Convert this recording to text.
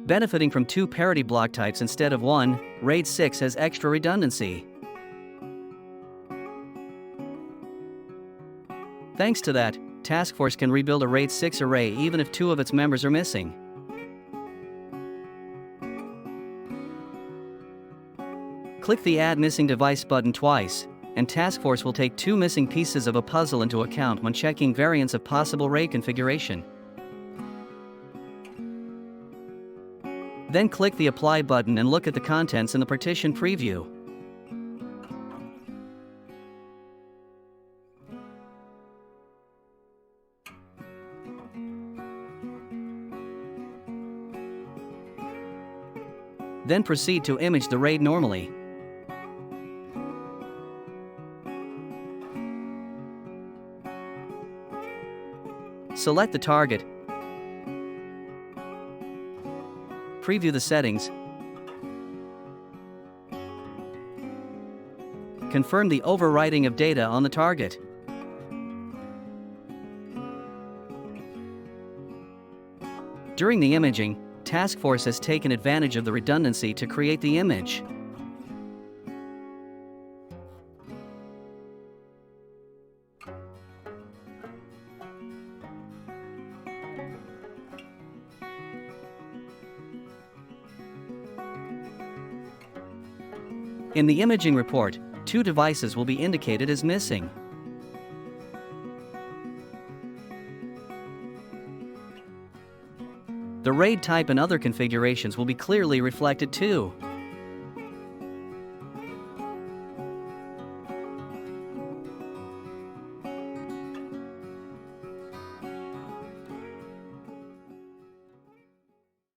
Benefiting from 2 parity block types instead of 1, RAID 6 has extra redundancy. Thanks to that, TaskForce can rebuild a RAID 6 array even if 2 of its members are missing. Click the Add Missing Device button twice, and TaskForce will take 2 missing pieces of a puzzle into account when checking variants of possible RAID configuration. Then click the Apply button and look at the contents in the Partition Preview. Then proceed to image the RAID normally. Select the target, preview the settings, confirm the overwriting of data on the target. During the imaging, TaskForce has taken advantage of the redundancy to create the image. In the imaging report, 2 devices will be indicated as missing. The RAID type and other configurations will be clearly reflected too.